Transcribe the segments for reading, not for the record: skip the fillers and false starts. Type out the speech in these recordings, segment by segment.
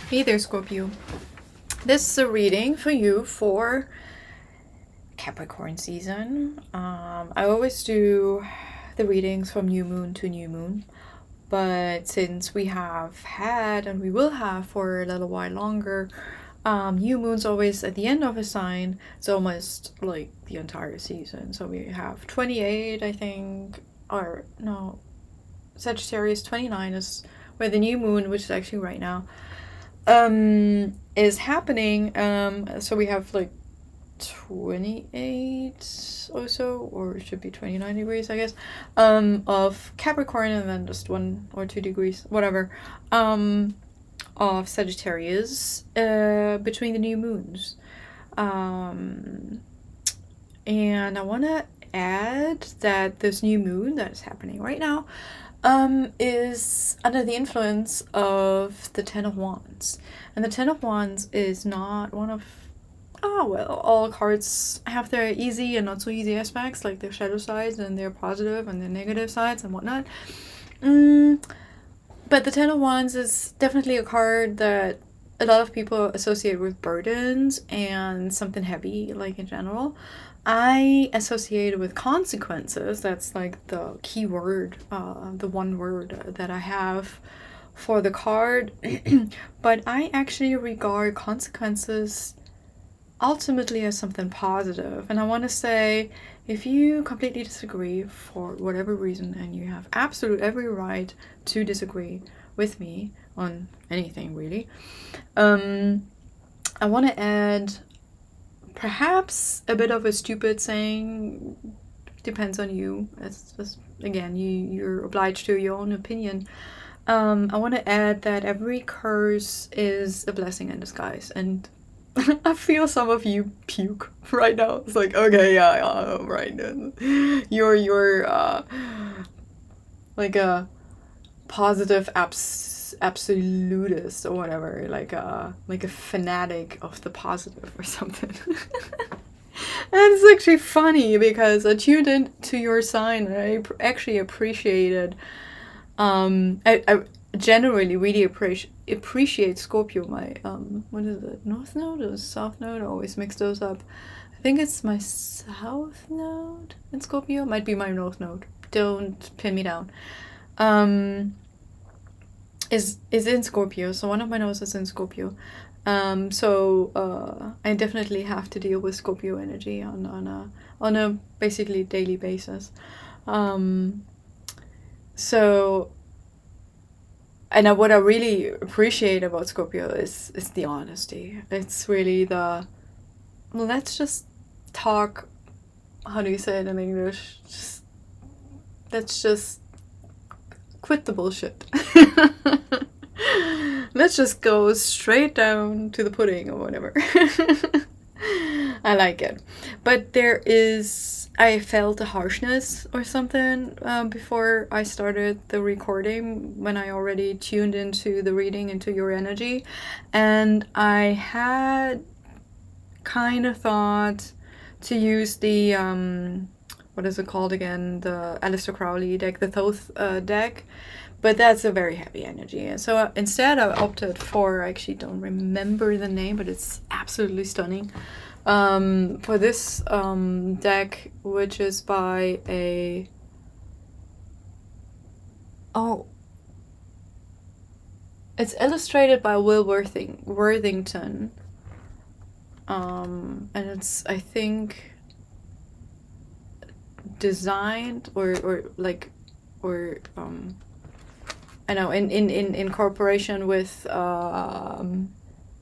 Hey there, Scorpio. This is a reading for you for Capricorn season. I always do the readings from new moon to new moon, but since we have had and we will have for a little while longer, new moon's always at the end of a sign. It's almost like the entire season. So we have 28, I think, or no, Sagittarius 29 is where the new moon, which is actually right now, is happening. So we have like 28 or so, or it should be 29 degrees, I guess, of Capricorn, and then just 1 or 2 degrees, whatever, of Sagittarius, between the new moons. And I want to add that this new moon that is happening right now is under the influence of the Ten of Wands. And the Ten of Wands is not one of, all cards have their easy and not so easy aspects, like their shadow sides and their positive and their negative sides and whatnot. But the Ten of Wands is definitely a card that a lot of people associate with burdens and something heavy, like in general. I associate it with consequences. That's like the key word, the one word that I have for the card. But I actually regard consequences ultimately as something positive. And I want to say, if you completely disagree for whatever reason, and you have absolute every right to disagree with me on anything really, I want to add perhaps a bit of a stupid saying. Depends on you. It's just, again, you're obliged to your own opinion. I want to add that every curse is a blessing in disguise, and I feel some of you puke right now. It's like, okay, yeah, right. You're like a positive absolutist or whatever, like a fanatic of the positive or something. And it's actually funny because I tuned into your sign and I actually appreciated. I generally really appreciate Scorpio. My what is it? North node or South node? I always mix those up. I think it's my South node in Scorpio. Might be my North node. Don't pin me down. Is in Scorpio. So one of my nodes is in Scorpio. So I definitely have to deal with Scorpio energy on a basically daily basis. So, and what I really appreciate about Scorpio is the honesty. It's really the, well, let's just talk. How do you say it in English? Let's just quit the bullshit. Let's just go straight down to the pudding or whatever. I like it. But I felt a harshness or something before I started the recording, when I already tuned into the reading, into your energy. And I had kind of thought to use the, what is it called again? The Aleister Crowley deck, the Thoth deck. But that's a very heavy energy. And so instead I opted for, I actually don't remember the name, but it's absolutely stunning. For this deck, which is by it's illustrated by Will Worthington. And it's, I think, designed I know, in cooperation with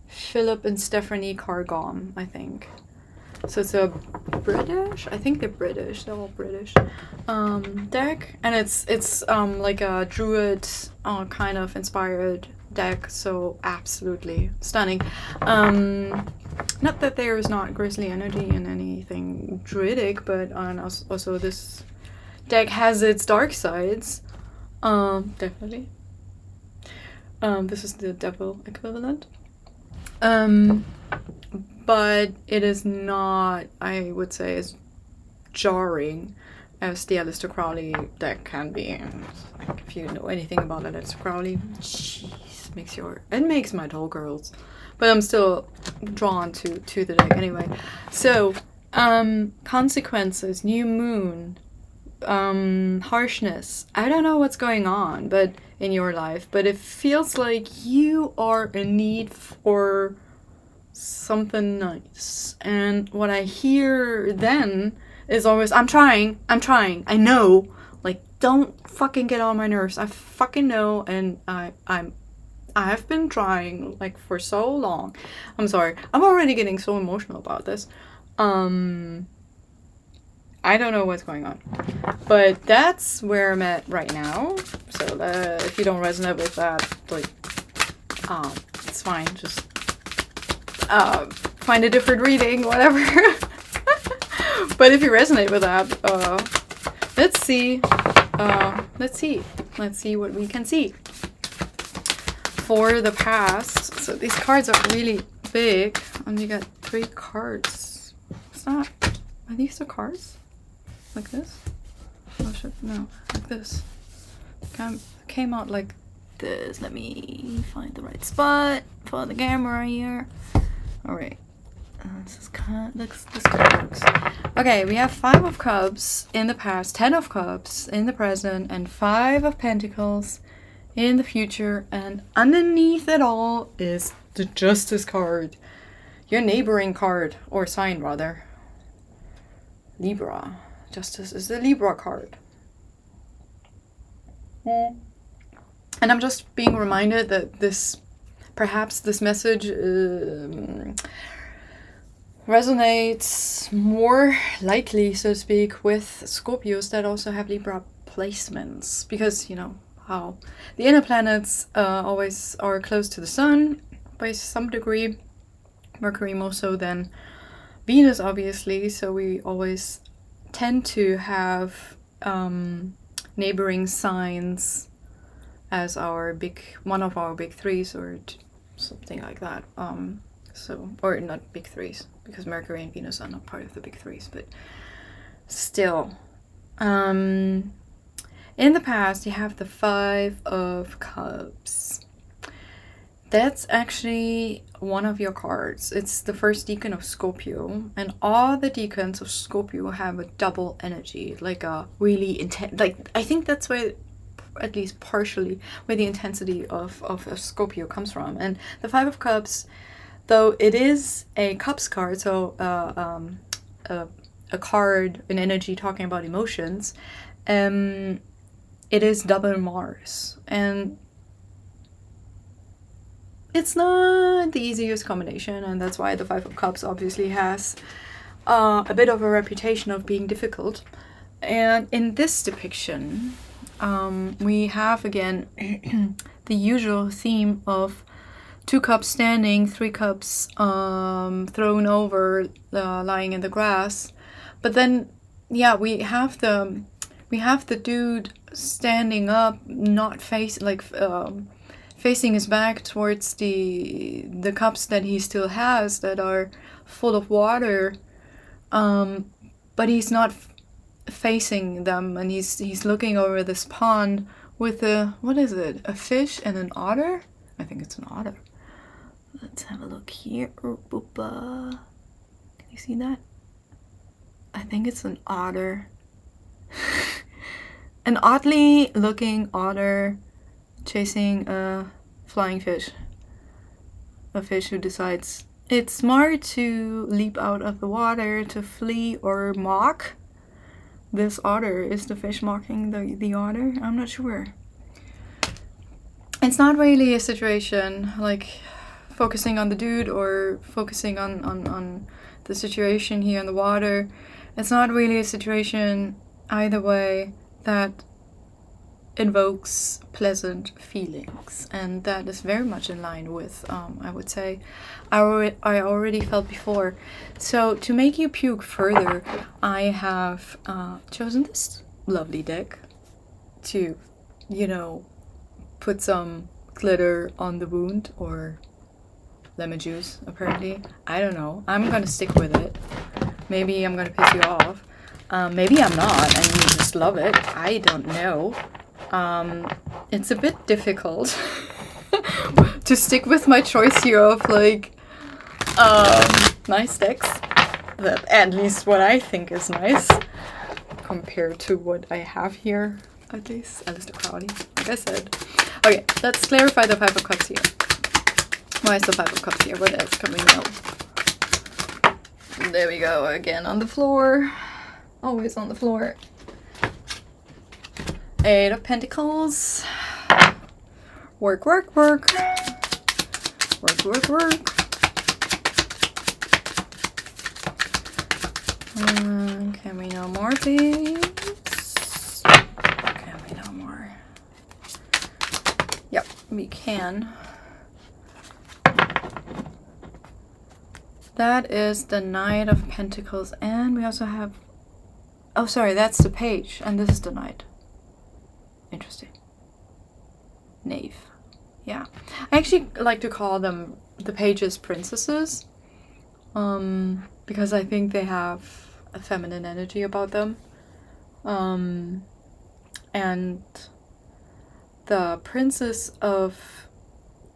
Philip and Stephanie Cargom, I think. So it's a British, I think they're British, they're all British, deck. And it's like a druid kind of inspired deck, so absolutely stunning. Not that there is not grisly energy in anything druidic, but also this deck has its dark sides. Definitely. This is the devil equivalent. But it is not, I would say, as jarring as the Aleister Crowley deck can be. Like, if you know anything about Aleister Crowley, jeez, just makes my toe curls. But I'm still drawn to the deck anyway. So, consequences, new moon, harshness. I don't know what's going on, but in your life, but it feels like you are in need for something nice. And what I hear then is always, I'm trying, I know, like, don't fucking get on my nerves. I fucking know, and I've been trying, like, for so long. I'm sorry. I'm already getting so emotional about this. I don't know what's going on. But that's where I'm at right now. So if you don't resonate with that, like, it's fine. Just find a different reading, whatever. But if you resonate with that, let's see. Let's see what we can see. For the past, so these cards are really big, and you got 3 cards. It's not, are these the cards? Like this? Oh shit, no, like this. Came out like this. Let me find the right spot for the camera here. Alright. This looks. Okay, we have 5 of Cups in the past, 10 of Cups in the present, and 5 of Pentacles in the future, and underneath it all is the Justice card. Your neighboring card, or sign rather. Libra. Justice is the Libra card. And I'm just being reminded that perhaps this message resonates more lightly, so to speak, with Scorpios that also have Libra placements, because, you know, how the inner planets always are close to the Sun by some degree. Mercury more so than Venus, obviously, so we always tend to have neighboring signs as one of our big 3s, or something like that. Or not big 3s, because Mercury and Venus are not part of the big 3s, but still. In the past, you have the 5 of Cups. That's actually one of your cards. It's the first decan of Scorpio, and all the decans of Scorpio have a double energy, like a really intense, like, I think that's where, at least partially, where the intensity of Scorpio comes from. And the 5 of Cups, though it is a Cups card, so a card, an energy talking about emotions, it is double Mars, and it's not the easiest combination, and that's why the 5 of Cups obviously has a bit of a reputation of being difficult. And in this depiction, we have again the usual theme of 2 cups standing, 3 cups thrown over, lying in the grass. But then, yeah, we have the dude standing up, not facing his back towards the cups that he still has that are full of water, but he's not facing them, and he's looking over this pond with what is it? A fish and an otter? I think it's an otter. Let's have a look here. Can you see that? I think it's an otter. An oddly looking otter chasing a flying fish. A fish who decides it's smart to leap out of the water to flee or mock. This otter, is the fish mocking the otter? I'm not sure. It's not really a situation like focusing on the dude or focusing on the situation here in the water. It's not really a situation either way that invokes pleasant feelings, and that is very much in line with I would say I already felt before. So to make you puke further, I have chosen this lovely deck to, you know, put some glitter on the wound, or lemon juice, apparently. I don't know. I'm gonna stick with it. Maybe I'm gonna piss you off. Maybe I'm not, and you just love it. I don't know. It's a bit difficult to stick with my choice here of like nice decks, that at least what I think is nice compared to what I have here, at least Alistair Crowley, like I said. Okay, let's clarify the Five of Cups here. Why is the Five of Cups here? What else can we know? There we go, again on the floor. Always on the floor. Eight of Pentacles. Work, work, work. Work, work, work. Can we know more, please? Can we know more? Yep, we can. That is the Knight of Pentacles, and we also have... Oh, sorry, that's the Page, and this is the Knight. Interesting. Knave. Yeah. I actually like to call them the Pages princesses, because I think they have a feminine energy about them. And the Princess of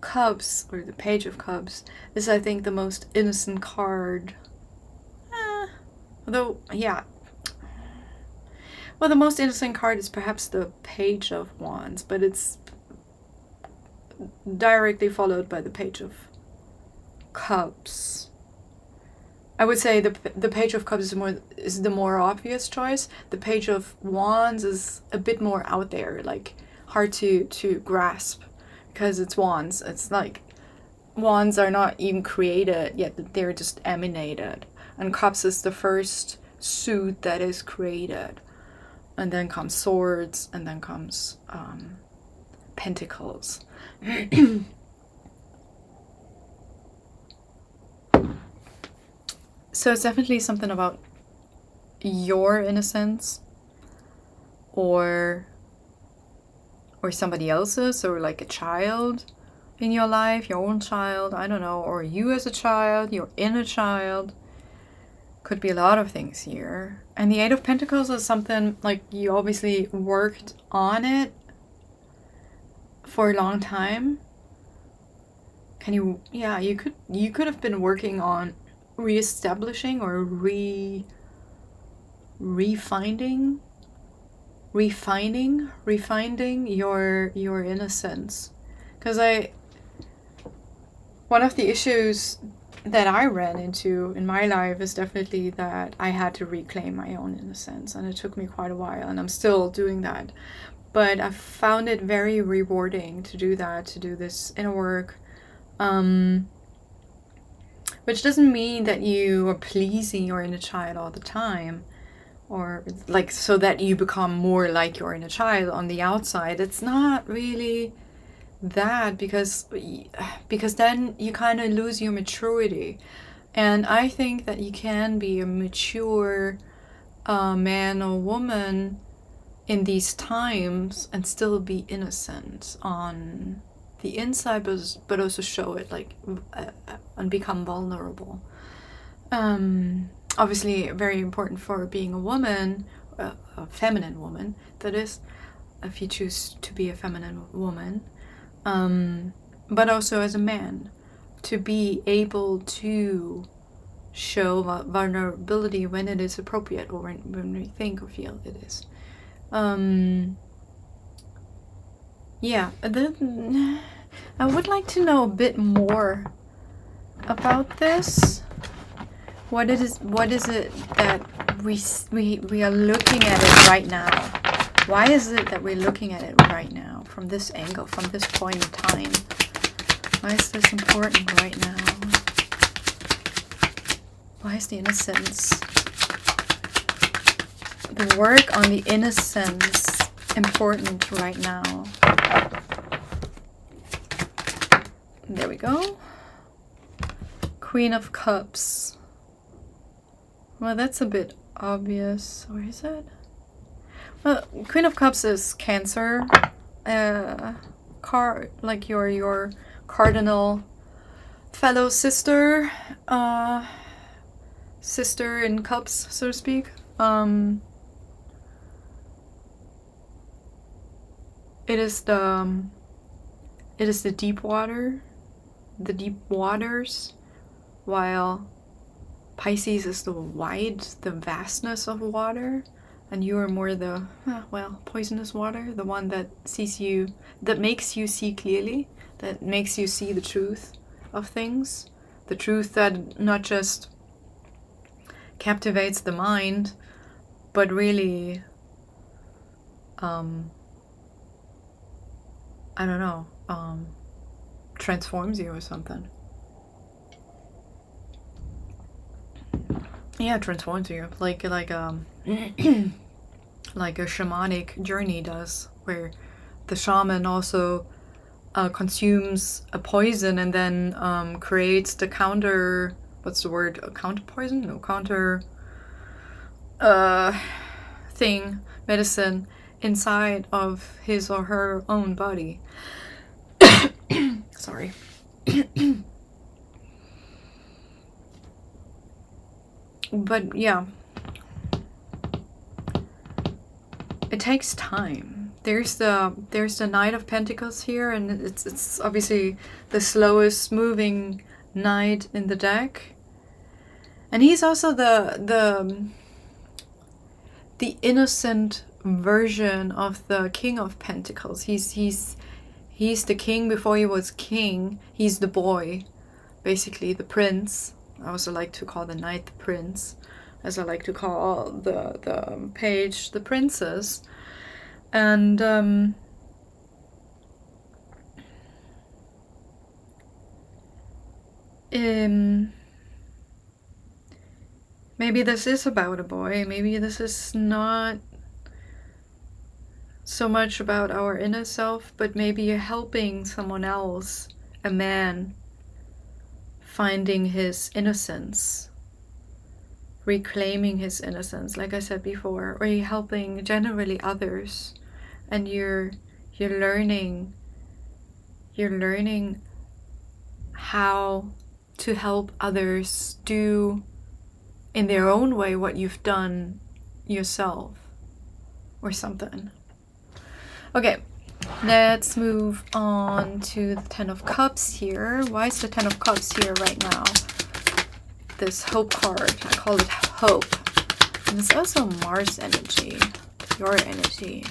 Cups, or the Page of Cups, is I think the most innocent card. Although, yeah. Well, the most innocent card is perhaps the Page of Wands, but it's directly followed by the Page of Cups. I would say the Page of Cups is the more obvious choice. The Page of Wands is a bit more out there, like hard to grasp, because it's wands. It's like wands are not even created yet; they're just emanated. And Cups is the first suit that is created, and then comes Swords, and then comes Pentacles. So it's definitely something about your innocence, or somebody else's, or like a child in your life, your own child, I don't know, or you as a child, your inner child. Could be a lot of things here. And the Eight of Pentacles is something like you obviously worked on it for a long time. You could have been working on reestablishing or refining your innocence. Because one of the issues that I ran into in my life is definitely that I had to reclaim my own innocence, and it took me quite a while, and I'm still doing that. But I found it very rewarding to do that, to do this inner work. Which doesn't mean that you are pleasing your inner child all the time, or like so that you become more like your inner child on the outside. It's not really that, because then you kind of lose your maturity. And I think that you can be a mature man or woman in these times and still be innocent on the inside, but also show it, like, and become vulnerable. Obviously very important for being a woman, a feminine woman, that is, if you choose to be a feminine woman, but also as a man, to be able to show vulnerability when it is appropriate, or when we think or feel it is. Yeah, I would like to know a bit more about this. What is it that we are looking at it right now? Why is it that we're looking at it right now, from this angle, from this point in time? Why is this important right now? Why is the innocence, the work on the innocence, important right now? There we go. Queen of Cups. Well, that's a bit obvious. Where is it? Well, Queen of Cups is Cancer. Like your cardinal fellow sister. Sister in cups, so to speak. It is the deep water the deep waters, while Pisces is the wide, the vastness of water, and you are more the, poisonous water, the one that that makes you see clearly, that makes you see the truth of things, the truth that not just captivates the mind, but really, transforms you or something. Yeah, transforms you, like like a shamanic journey does, where the shaman also consumes a poison and then creates the counter. What's the word? Counter poison? No, counter medicine inside of his or her own body. Sorry. But yeah, it takes time. There's the Knight of Pentacles here, and it's obviously the slowest moving knight in the deck. And he's also the innocent version of the King of Pentacles. He's the king before he was king. He's the boy, basically the prince. I also like to call the knight the prince, as I like to call the page the princess. And maybe this is about a boy. Maybe this is not so much about our inner self, but maybe you're helping someone else, a man, finding his innocence, reclaiming his innocence, like I said before, or you're helping generally others, and you're learning how to help others do in their own way what you've done yourself or something. Okay, let's move on to the Ten of Cups here. Why is the Ten of Cups here right now? This Hope card, I call it Hope. And it's also Mars energy, your energy.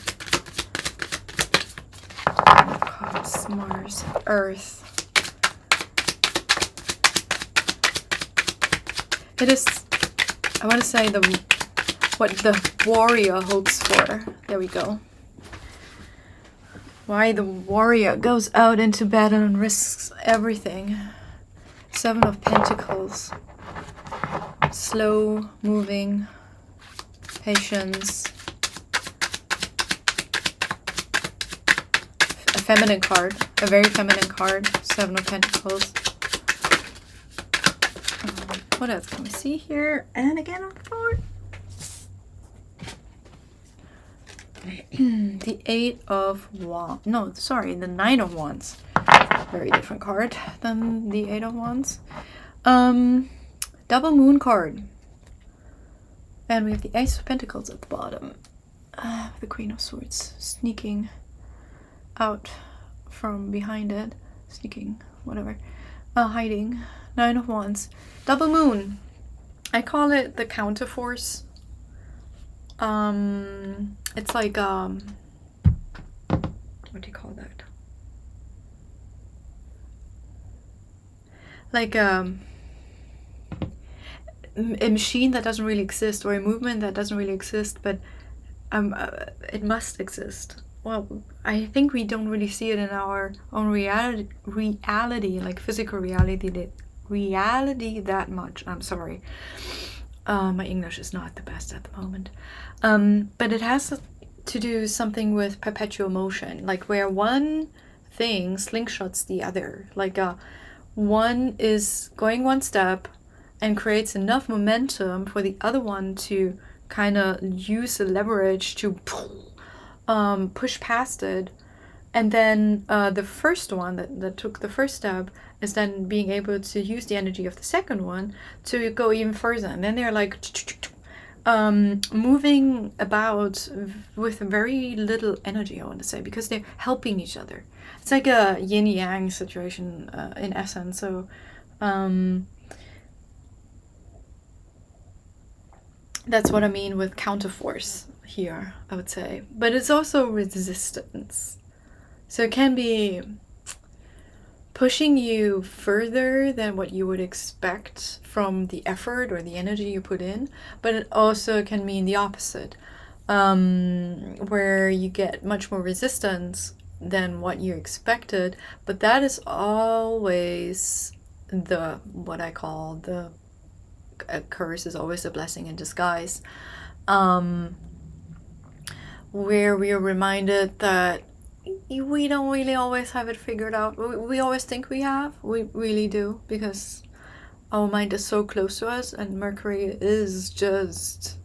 Ten of Cups, Mars, Earth. It is, I want to say what the warrior hopes for. There we go. Why the warrior goes out into battle and risks everything. Seven of Pentacles. Slow moving. Patience. A feminine card. A very feminine card. Seven of Pentacles. What else can we see here? And again on the board. The Eight of Wands. No, sorry, the Nine of Wands. Very different card than the Eight of Wands. Double Moon card. And we have the Ace of Pentacles at the bottom. The Queen of Swords sneaking out from behind it. Sneaking, whatever. Hiding. Nine of Wands. Double Moon. I call it the counterforce. It's like, what do you call that? Like, a machine that doesn't really exist, or a movement that doesn't really exist, but it must exist. Well, I think we don't really see it in our own reality, like physical reality that much. I'm sorry. My English is not the best at the moment. But it has to do something with perpetual motion, like where one thing slingshots the other. Like one is going one step and creates enough momentum for the other one to kind of use the leverage to push past it. And then the first one that took the first step is then being able to use the energy of the second one to go even further. And then they're like moving about with very little energy, I want to say, because they're helping each other. It's like a yin yang situation in essence. So that's what I mean with counterforce here, I would say. But it's also resistance. So it can be pushing you further than what you would expect from the effort or the energy you put in, but it also can mean the opposite, where you get much more resistance than what you expected. But that is always what I call a curse is always a blessing in disguise, where we are reminded that we don't really always have it figured out. We always think we have. We really do, because our mind is so close to us, and Mercury is just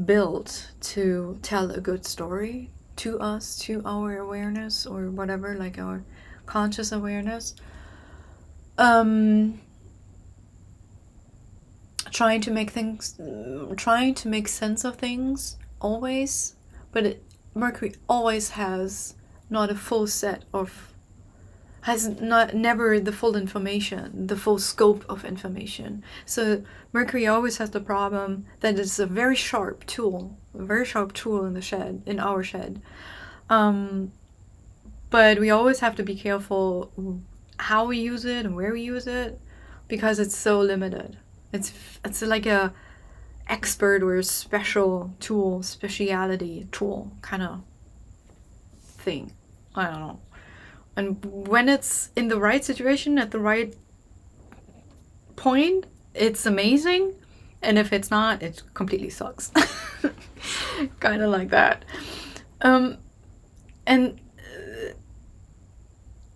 built to tell a good story to us, to our awareness, or whatever, like our conscious awareness. Trying to make sense of things always, but Mercury always has not a full set of, never the full information, the full scope of information. So Mercury always has the problem that it's a very sharp tool in our shed. But we always have to be careful how we use it and where we use it, because it's so limited. It's like a expert or a speciality tool kind of thing. I don't know. And when it's in the right situation at the right point, it's amazing. And if it's not, it completely sucks. Kind of like that.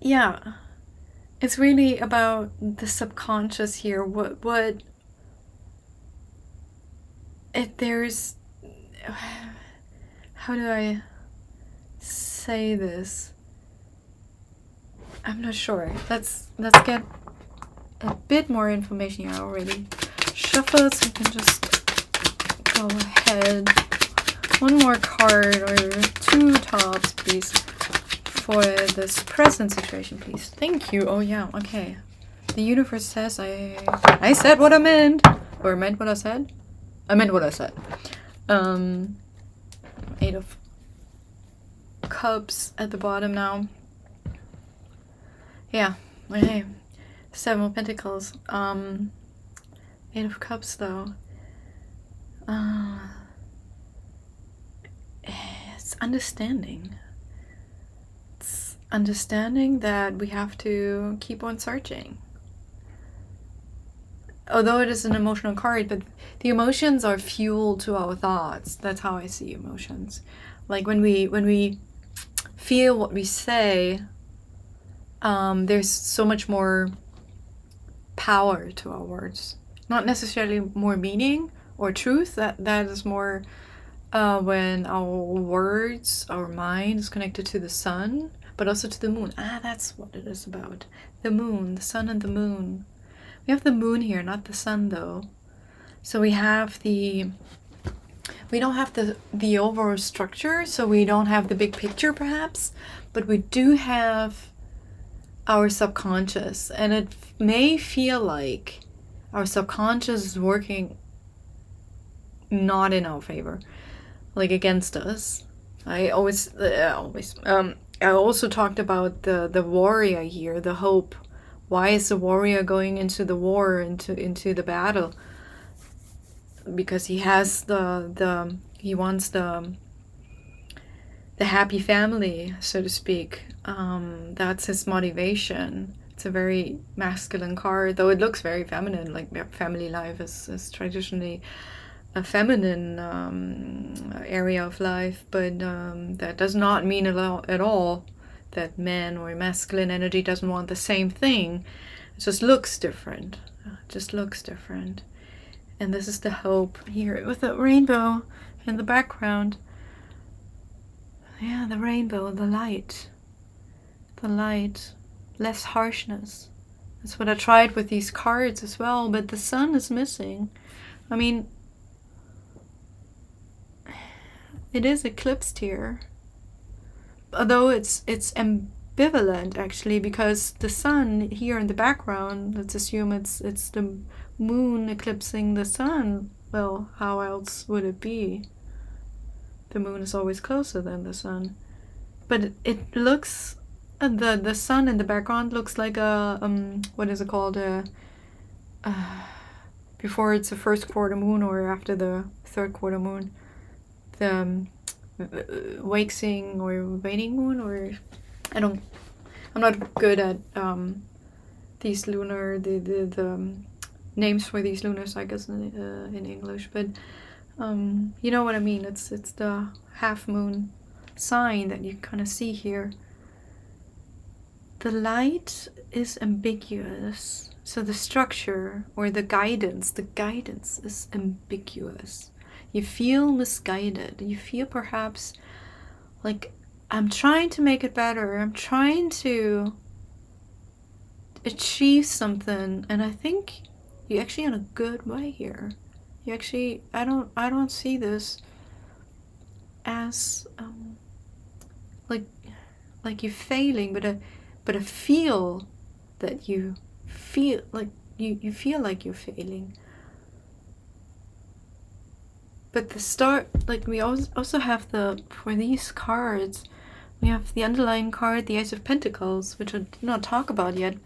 Yeah, it's really about the subconscious here. What if there's, how do I say this? I'm not sure. Let's get a bit more information here already. Shuffle, so you can just go ahead. One more card or two tops, please, for this present situation, please. Thank you. Oh yeah, okay. The universe says I said what I meant, or meant what I said. I meant what I said. 8 of Cups at the bottom now. Yeah, okay. 7 of Pentacles. 8 of Cups though. It's understanding. It's understanding that we have to keep on searching. Although it is an emotional card, but the emotions are fuel to our thoughts. That's how I see emotions. Like when we feel what we say, there's so much more power to our words. Not necessarily more meaning or truth. That is more when our words, our mind is connected to the sun, but also to the moon. That's what it is about. The moon, the sun and the moon. We have the moon here, not the sun though. So we don't have the overall structure, so we don't have the big picture perhaps, but we do have our subconscious, and it may feel like our subconscious is working not in our favor, like against us. I also talked about the warrior here, the hope. Why is the warrior going into the war, into the battle? Because he has he wants the happy family, so to speak. That's his motivation. It's a very masculine card, though it looks very feminine. Like family life is traditionally a feminine area of life, but that does not mean at all that men or masculine energy doesn't want the same thing. It just looks different. And this is the hope here with the rainbow in the background. Yeah, the rainbow, the light, less harshness. That's what I tried with these cards as well, but the sun is missing. I mean, It is eclipsed here. Although it's ambivalent actually, because the sun here in the background, let's assume it's the moon eclipsing the sun. Well, how else would it be? The moon is always closer than the sun. But it looks, the sun in the background looks like a what is it called, before it's the first quarter moon or after the third quarter moon, the waxing or waning moon, or I'm not good at these lunar the names for these lunar cycles in English, but you know what I mean. It's the half moon sign that you kind of see here. The light is ambiguous, so the structure or the guidance is ambiguous. You feel misguided. You feel perhaps like, I'm trying to make it better. I'm trying to achieve something, and I think you're actually in a good way here. You actually, I don't see this as like you're failing, but I feel that you feel like you feel like you're failing. But the start, like we also have for these cards, we have the underlying card, the Ace of Pentacles, which I did not talk about yet,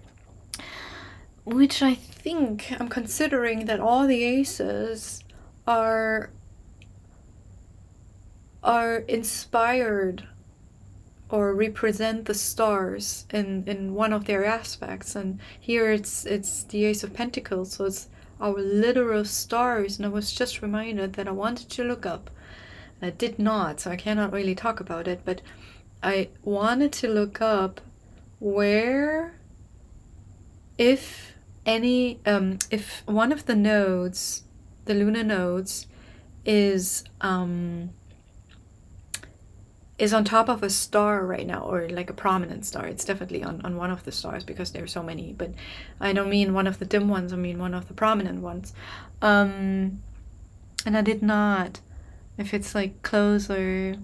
which I think I'm considering that all the aces are inspired or represent the stars in one of their aspects. And here it's the Ace of Pentacles, so it's our literal stars. And I was just reminded that I wanted to look up. I did not, so I cannot really talk about it, but I wanted to look up where, if any, if one of the nodes, the lunar nodes, is on top of a star right now, or like a prominent star. It's definitely on one of the stars, because there are so many, but I don't mean one of the dim ones, I mean one of the prominent ones. And I did not, if it's like closer,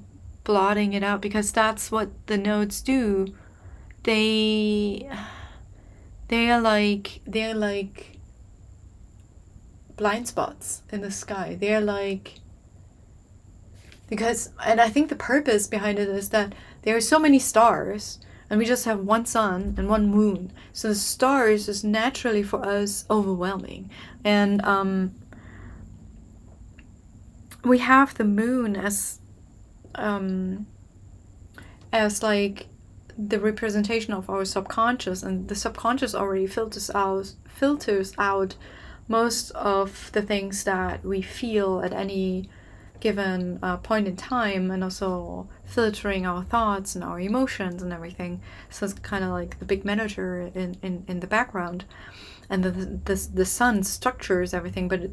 blotting it out, because that's what the nodes do. They are like blind spots in the sky. They're like, because, and I think the purpose behind it is that there are so many stars and we just have one sun and one moon, so the stars is naturally for us overwhelming. And we have the moon as like the representation of our subconscious, and the subconscious already filters out most of the things that we feel at any given point in time, and also filtering our thoughts and our emotions and everything. So it's kind of like the big manager in the background, and the sun structures everything, but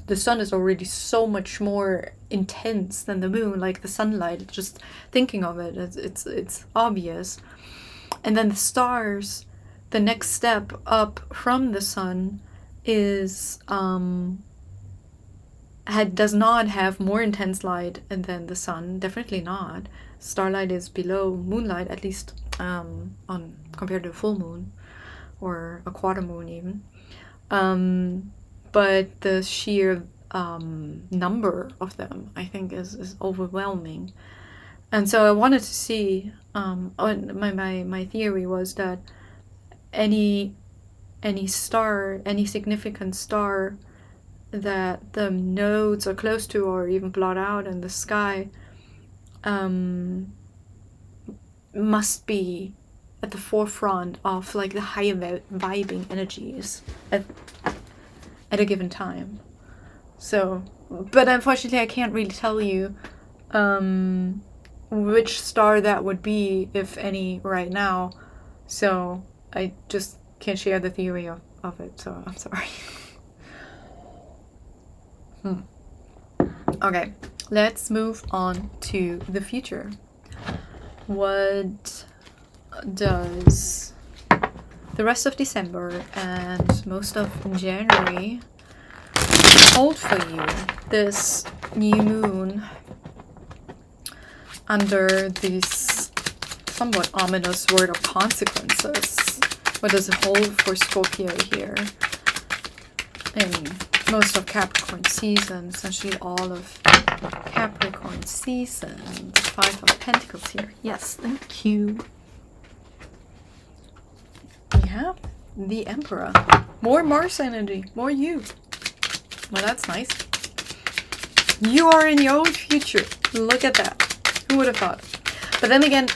the sun is already so much more intense than the moon, like the sunlight. Just thinking of it, it's obvious. And then the stars, the next step up from the sun, is does not have more intense light than the sun. Definitely not. Starlight is below moonlight, at least on compared to a full moon or a quarter moon even. But the sheer number of them, I think, is overwhelming. And so I wanted to see, my theory was that any star, any significant star that the nodes are close to or even blot out in the sky, must be at the forefront of like the higher vibing energies at a given time. So, but unfortunately I can't really tell you which star that would be, if any, right now. So I just can't share the theory of it, so I'm sorry. Okay, let's move on to the future. What does the rest of December and most of January hold for you? This new moon under this somewhat ominous word of consequences. What does it hold for Scorpio here? In most of Capricorn season, essentially all of Capricorn season. The Five of Pentacles here. Yes, thank you. We have the Emperor. More Mars energy. More you. Well, that's nice. You are in your own future. Look at that. Who would have thought? But then again,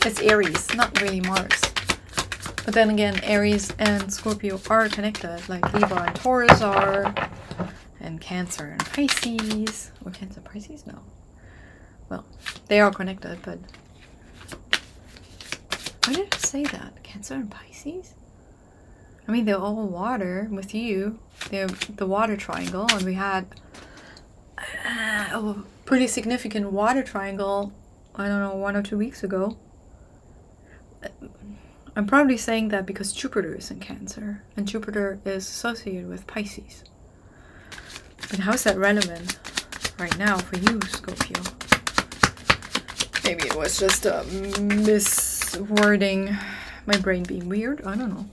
it's Aries, not really Mars. But then again, Aries and Scorpio are connected, like Libra and Taurus are, and Cancer and Pisces. Or Cancer and Pisces? No. Well, they are connected, but... Why did I say that? Cancer and Pisces? I mean, they're all water with you. They're the water triangle, and we had a pretty significant water triangle, I don't know, 1 or 2 weeks ago. I'm probably saying that because Jupiter is in Cancer, and Jupiter is associated with Pisces. But how's that relevant right now for you, Scorpio? Maybe it was just a miswording, my brain being weird, I don't know.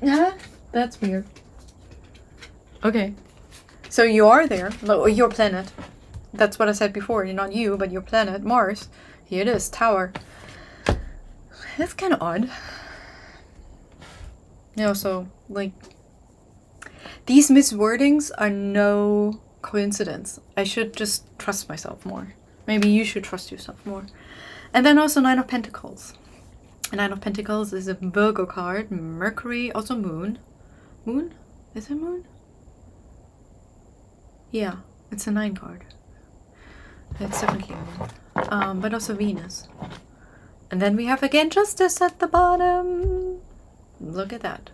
Yeah, that's weird. Okay. So you are there, your planet. That's what I said before, not you, but your planet, Mars. Here it is, Tower. That's kind of odd. You know, so, like, these miswordings are no coincidence. I should just trust myself more. Maybe you should trust yourself more. And then also Nine of Pentacles. Nine of Pentacles is a Virgo card. Mercury, also Moon. Moon? Is it Moon? Yeah, it's a 9 card. It's definitely Moon. But also Venus. And then we have again Justice at the bottom. Look at that.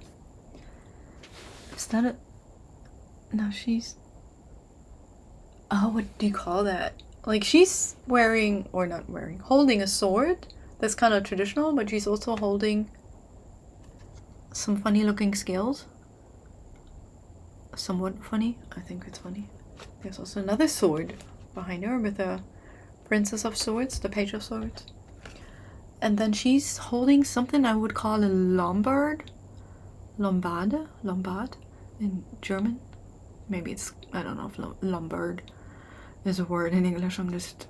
Is that a... No, she's... Oh, what do you call that? Like, she's wearing, or not wearing, holding a sword. That's kind of traditional, but she's also holding some funny looking scales. Somewhat funny. I think it's funny. There's also another sword behind her with a Princess of Swords, the Page of Swords. And then she's holding something I would call a Lombard. Lombard in German. Maybe it's, I don't know if Lombard is a word in English. I'm just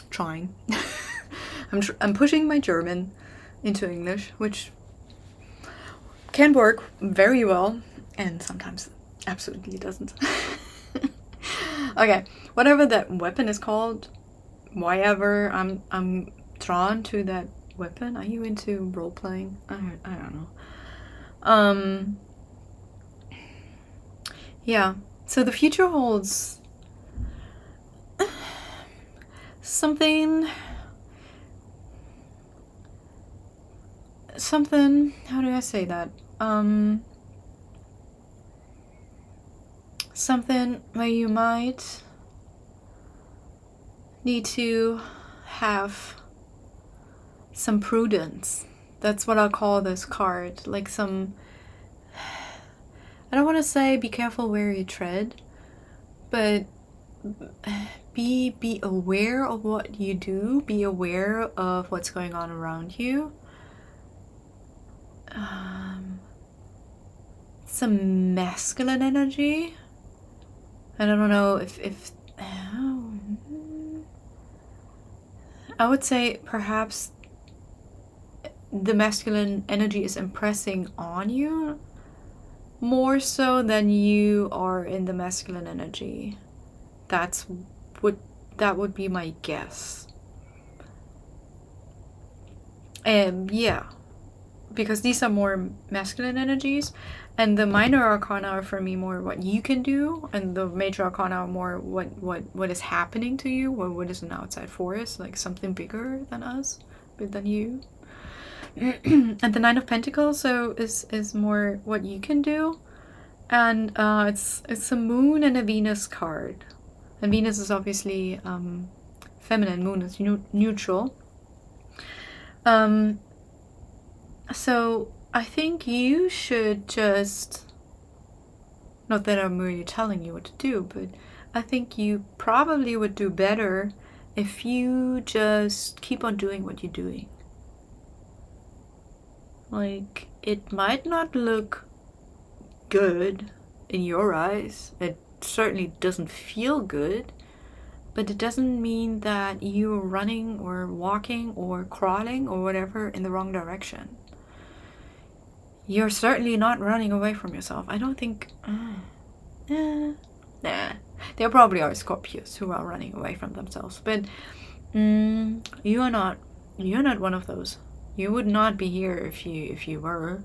trying. I'm pushing my German into English, which can work very well, and sometimes absolutely doesn't. Okay, whatever that weapon is called, why ever I'm drawn to that weapon. Are you into role playing? I don't know. Yeah. So the future holds something. How do I say that? Something where you might need to have some prudence. That's what I'll call this card. Like some... I don't want to say be careful where you tread, but be aware of what you do. Be aware of what's going on around you. Some masculine energy. I don't know if I would say perhaps the masculine energy is impressing on you more so than you are in the masculine energy. That would be my guess. Yeah, because these are more masculine energies, and the minor arcana are for me more what you can do, and the major arcana are more what is happening to you, or what is an outside force, like something bigger than us, bigger than you. And the Nine of Pentacles is more what you can do, and it's a Moon and a Venus card, and Venus is obviously feminine, Moon is neutral. So I think you should just, not that I'm really telling you what to do, but I think you probably would do better if you just keep on doing what you're doing. Like, it might not look good in your eyes. It certainly doesn't feel good, but it doesn't mean that you're running or walking or crawling or whatever in the wrong direction. You're certainly not running away from yourself. I don't think... Nah. There probably are Scorpios who are running away from themselves, but you're not one of those. You would not be here if you were.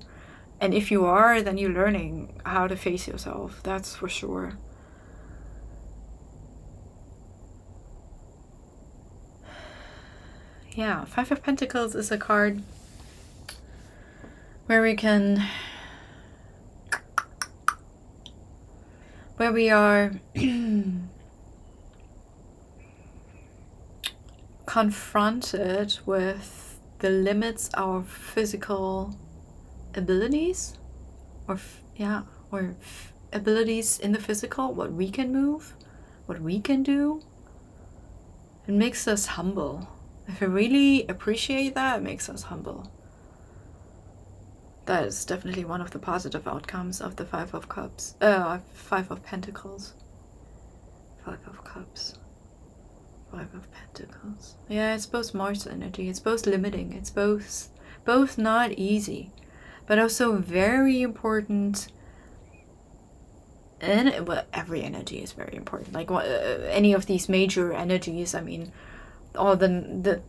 And if you are, then you're learning how to face yourself. That's for sure. Yeah, Five of Pentacles is a card where we are confronted with the limits of physical abilities, or abilities in the physical, what we can move, what we can do. It makes us humble. If we really appreciate that, it makes us humble. That is definitely one of the positive outcomes of the Five of Cups. Five of Pentacles. Five of Cups. Five of Pentacles. Yeah, it's both Mars energy. It's both limiting. It's both not easy, but also very important. And every energy is very important. Like any of these major energies. I mean, all the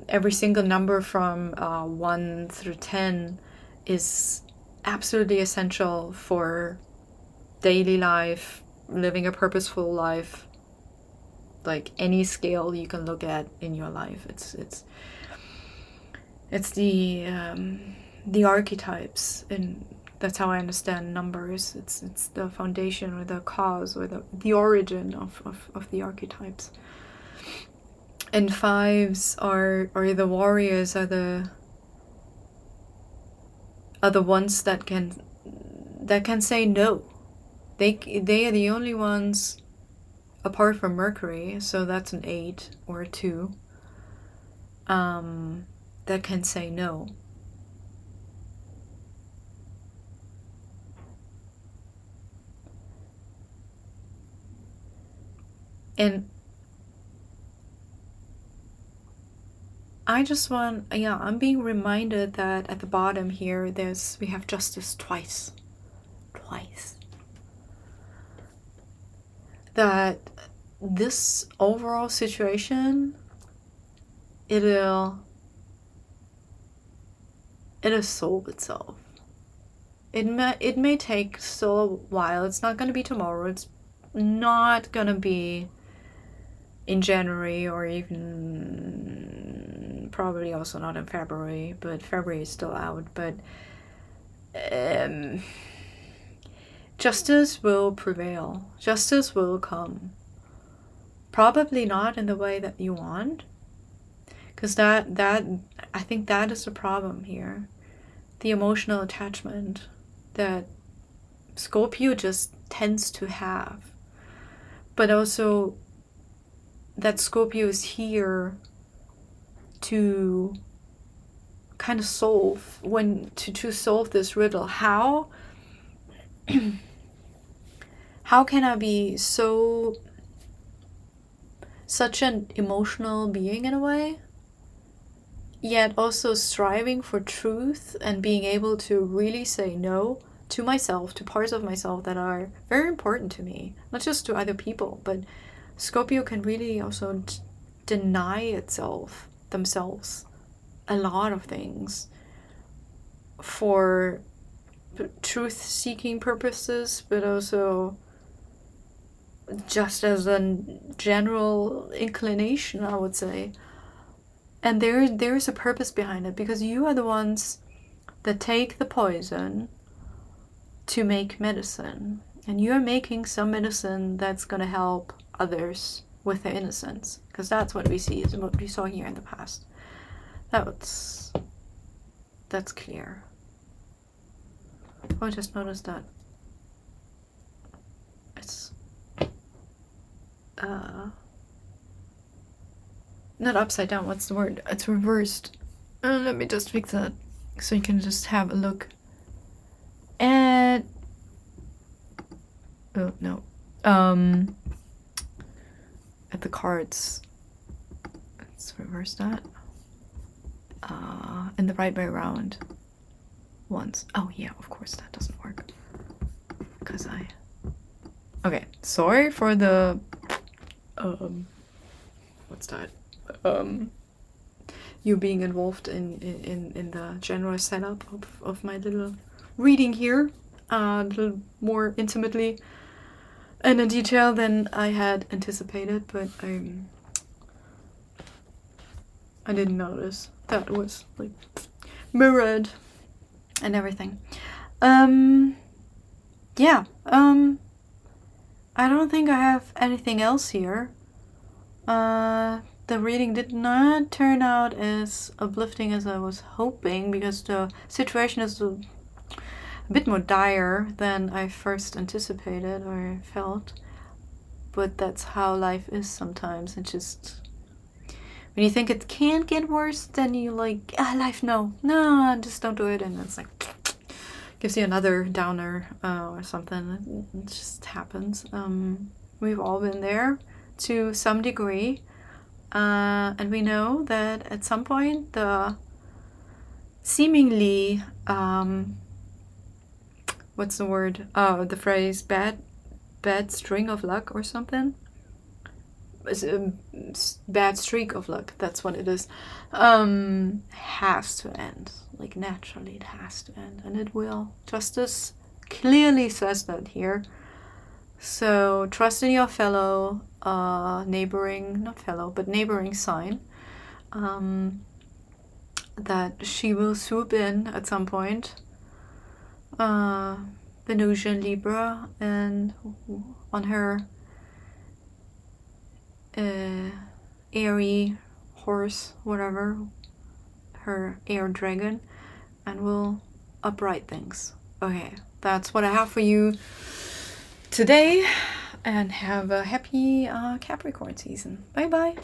every single number from 1 through 10 is absolutely essential for daily life, living a purposeful life. Like any scale you can look at in your life, it's the archetypes, and that's how I understand numbers. It's the foundation or the cause or the origin of the archetypes. And fives are the warriors, are the ones that can say no. They are the only ones, apart from Mercury, so that's an 8 or a 2, that can say no. And I just I'm being reminded that at the bottom here, we have justice twice. That this overall situation, it'll solve itself. It may take still a while. It's not going to be tomorrow. It's not going to be in January, or even probably also not in February, but February is still out. But justice will prevail. Justice will come. Probably not in the way that you want, because that I think that is the problem here. The emotional attachment that Scorpio just tends to have, but also that Scorpio is here to kind of solve this riddle. How can I be such an emotional being in a way, yet also striving for truth and being able to really say no to myself, to parts of myself that are very important to me, not just to other people, but Scorpio can really also deny themselves a lot of things for truth-seeking purposes, but also just as a general inclination, I would say. And there's a purpose behind it, because you are the ones that take the poison to make medicine. And you're making some medicine that's going to help others with their innocence. Because that's what we see, is what we saw here in the past. That's clear. I just noticed that not upside down, what's the word? It's reversed. Let me just fix that so you can just have a look. And oh no. At the cards. Let's reverse that. In the right way around. Once. Oh yeah, of course that doesn't work. Because okay, sorry for the what's that? You being involved in the general setup of my little reading here, a little more intimately and in detail than I had anticipated, but I didn't notice that was like mirrored and everything. Yeah, I don't think I have anything else here. The reading did not turn out as uplifting as I was hoping, because the situation is a bit more dire than I first anticipated or felt. But that's how life is sometimes. It just, when you think it can't get worse, then you like, life, no, just don't do it. And it's like, gives you another downer or something. It just happens. We've all been there to some degree. And we know that at some point the seemingly, what's the word? The phrase bad string of luck or something. Bad streak of luck, that's what it is. Has to end. Like naturally it has to end, and it will. Justice clearly says that here. So trust in your fellow neighboring sign, that she will swoop in at some point. Venusian Libra, and on her airy horse, whatever, her air dragon, and will upright things. Okay, that's what I have for you today, and have a happy Capricorn season. Bye bye.